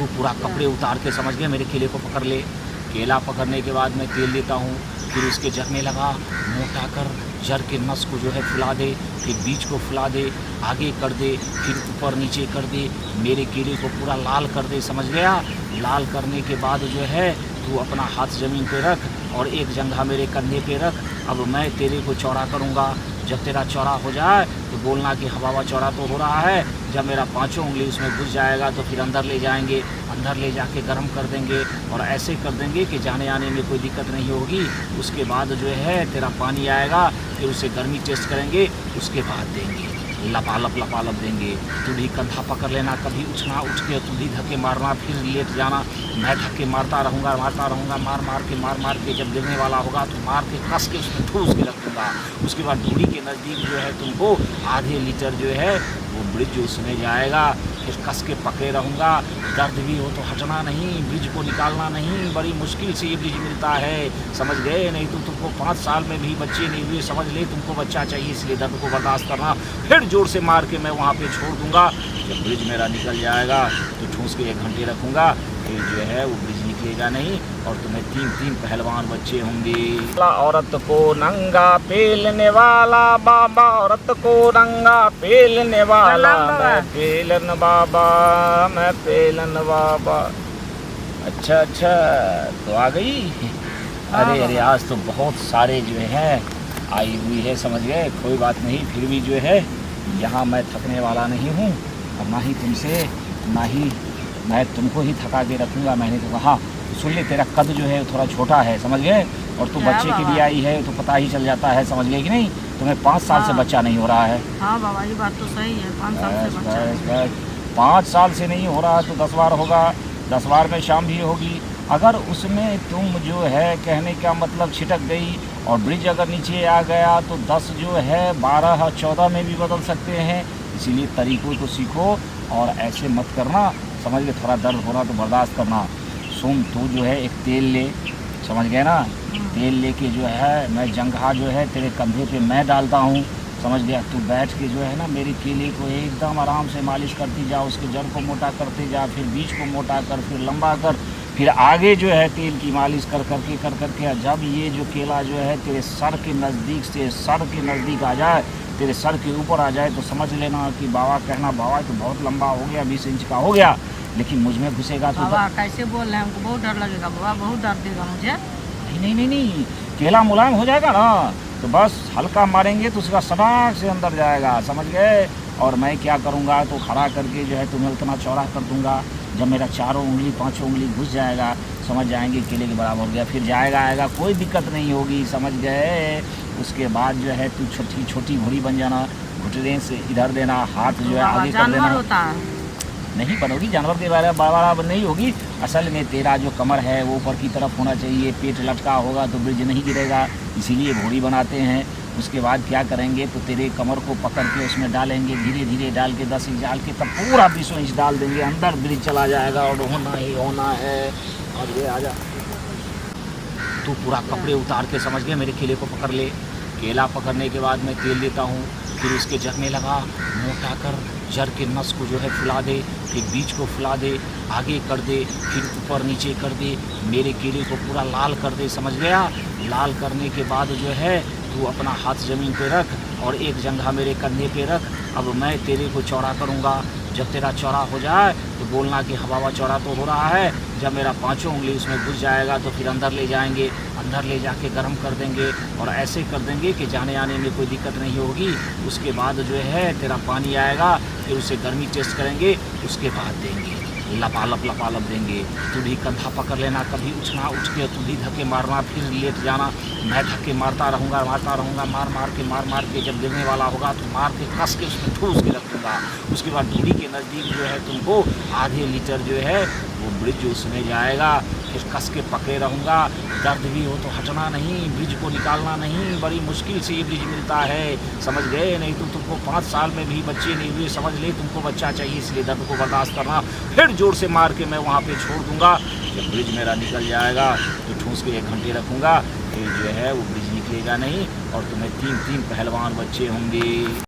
तू पूरा कपड़े उतार के समझ गए मेरे केले को पकड़ ले। केला पकड़ने के बाद मैं तेल लेता हूँ, फिर उसके जर में लगा, मोटा कर, जर के नस को जो है फुला दे, फिर बीज को फुला दे, आगे कर दे, फिर ऊपर नीचे कर दे, मेरे केले को पूरा लाल कर दे, समझ गया। लाल करने के बाद जो है तू अपना हाथ ज़मीन पे रख और एक जंघा मेरे कंधे पे रख। अब मैं तेरे को चौड़ा करूँगा। जब तेरा चौड़ा हो जाए तो बोलना कि हवा चौड़ा तो हो रहा है। जब मेरा पांचों उंगली उसमें घुस जाएगा तो फिर अंदर ले जाएंगे, अंदर ले जाके गर्म कर देंगे और ऐसे कर देंगे कि जाने आने में कोई दिक्कत नहीं होगी। उसके बाद जो है तेरा पानी आएगा, फिर उसे गर्मी टेस्ट करेंगे, उसके बाद देंगे, लपालप देंगे। तू भी कंधा पकड़ लेना, कभी उठना, उठ के तू भी धक्के मारना, फिर लेट जाना। मैं धक्के मारता रहूँगा, मार के जब गिरने वाला होगा तो मार के कस के उसमें ठूस के रख दूँगा। उसके बाद धूड़ी के नज़दीक जो है तुमको आधे लीटर जो है वो ब्रिज उसमें जाएगा, फिर कस के पकड़े रहूँगा। दर्द भी हो तो हटना नहीं, ब्रिज को निकालना नहीं, बड़ी मुश्किल से ये ब्रिज मिलता है, समझ गए। नहीं तो तुमको 5 साल में भी बच्चे नहीं हुए, समझ ले तुमको बच्चा चाहिए, इसलिए दर्द को बर्दाश्त करना। फिर जोर से मार के मैं वहाँ पे छोड़ दूँगा। जब ब्रिज मेरा निकल जाएगा तो ठूस के 1 घंटे रखूँगा, फिर जो है वो ब्रिज निकलेगा नहीं और तुम्हें 3 पहलवान बच्चे होंगे। औरत को नंगा पेलने वाला बाबा, औरत को नंगा पेलने वाला, मैं पेलन बाबा, मैं पेलन बाबा। अच्छा तो आ गई। अरे आज तो बहुत सारे जो है आई हुई है, समझ गए। कोई बात नहीं, फिर भी जो है यहाँ मैं थकने वाला नहीं हूँ और ना ही तुमसे, ना ही मैं तुमको ही थका के रखूँगा। मैंने तो कहा सुन ले, तेरा कद जो है थोड़ा छोटा है, समझ गए, और तू बच्चे के लिए आई है तो पता ही चल जाता है, समझ गए कि नहीं। तुम्हें 5 साल से बच्चा नहीं हो रहा है। हाँ बाबा, ये बात तो सही है, 5 साल से बच्चा। 5 साल से नहीं हो रहा तो 10 बार होगा, 10 बार में शाम भी होगी। अगर उसमें तुम जो है कहने का मतलब छिटक गई और ब्रिज अगर नीचे आ गया तो 10 जो है 12 14 में भी बदल सकते हैं। इसीलिए तरीक़ों को सीखो और ऐसे मत करना, समझ गए। थोड़ा दर्द हो रहा तो बर्दाश्त करना। सुन, तू जो है एक तेल ले, समझ गए ना। तेल लेके जो है मैं जंघा जो है तेरे कंधे पे मैं डालता हूँ, समझ गया। तू बैठ के जो है ना मेरे केले को एकदम आराम से मालिश करती जा, उसके जड़ को मोटा करते जा, फिर बीज को मोटा कर, फिर लंबा कर, फिर आगे जो है तेल की मालिश कर करके जब ये जो केला जो है तेरे सर के नज़दीक से सर के नज़दीक आ जाए, तेरे सर के ऊपर आ जाए, तो समझ लेना कि बाबा कहना, बाबा तो बहुत लंबा हो गया, 20 इंच का हो गया, लेकिन मुझ में घुसेगा तो बाबा कैसे बोल रहे हैं, हमको बहुत डर लगेगा बाबा, बहुत डर देगा मुझे। नहीं, केला मुलायम हो जाएगा ना तो बस हल्का मारेंगे तो उसका सटाक से अंदर जाएगा, समझ गए। और मैं क्या करूँगा तो खड़ा करके जो है तुम्हें उतना चौड़ा कर दूँगा। जब मेरा 4 उंगली 5 उंगली घुस जाएगा, समझ जाएंगे केले के बराबर हो गया, फिर जाएगा आएगा, कोई दिक्कत नहीं होगी, समझ गए। उसके बाद जो है तू छोटी घोड़ी बन जाना, घुटने से इधर देना, हाथ जो है आगे कर देना। होता है नहीं बनोगी, जानवर के बारे में बड़ा नहीं होगी। असल में तेरा जो कमर है वो ऊपर की तरफ होना चाहिए, पेट लटका होगा तो ब्रिज नहीं गिरेगा, इसीलिए घोड़ी बनाते हैं। उसके बाद क्या करेंगे तो तेरे कमर को पकड़ के उसमें डालेंगे, धीरे धीरे डाल के 10 इंच डाल के तब पूरा 20 इंच डाल देंगे, अंदर ब्रिज चला जाएगा और होना ही होना है। और ये आजा, तू पूरा कपड़े उतार के समझ गए मेरे केले को पकड़ ले। केला पकड़ने के बाद मैं तेल लेता हूँ, फिर उसके जर में लगा, मोटा कर, जर के नस को जो है फुला दे, फिर बीज को फुला दे, आगे कर दे, फिर ऊपर नीचे कर दे, मेरे केले को पूरा लाल कर दे, समझ गया। लाल करने के बाद जो है तू अपना हाथ ज़मीन पे रख और एक जंघा मेरे कंधे पे रख। अब मैं तेरे को चौड़ा करूँगा। जब तेरा चौड़ा हो जाए तो बोलना कि हवा चौड़ा तो हो रहा है। जब मेरा पांचों उंगली उसमें घुस जाएगा तो फिर अंदर ले जाएंगे, अंदर ले जाके गर्म कर देंगे और ऐसे कर देंगे कि जाने आने में कोई दिक्कत नहीं होगी। उसके बाद जो है तेरा पानी आएगा, फिर उसे गर्मी टेस्ट करेंगे, उसके बाद देंगे, लपालप देंगे। तू भी कंधा पकड़ लेना, कभी उठना, उठ के तू भी धक्के मारना, फिर लेट जाना। मैं धक्के मारता रहूँगा, मार के जब गिरने वाला होगा तो मार के कस के उसमें ठूस के रख दूँगा। उसके बाद धूड़ी के नज़दीक जो है तुमको आधे लीटर जो है वो ब्रिज उसमें जाएगा, फिर कस के पकड़े रहूँगा। दर्द भी हो तो हटना नहीं, ब्रिज को निकालना नहीं, बड़ी मुश्किल से ये ब्रिज मिलता है, समझ गए। नहीं तो तुमको 5 साल में भी बच्चे नहीं हुए, समझ ले तुमको बच्चा चाहिए, इसलिए दर्द को बर्दाश्त करना। फिर जोर से मार के मैं वहाँ पे छोड़ दूँगा। जब ब्रिज मेरा निकल जाएगा तो ठूस के 1 घंटे रखूँगा, फिर जो है वो ब्रिज निकलेगा नहीं और तुम्हें 3 पहलवान बच्चे होंगे।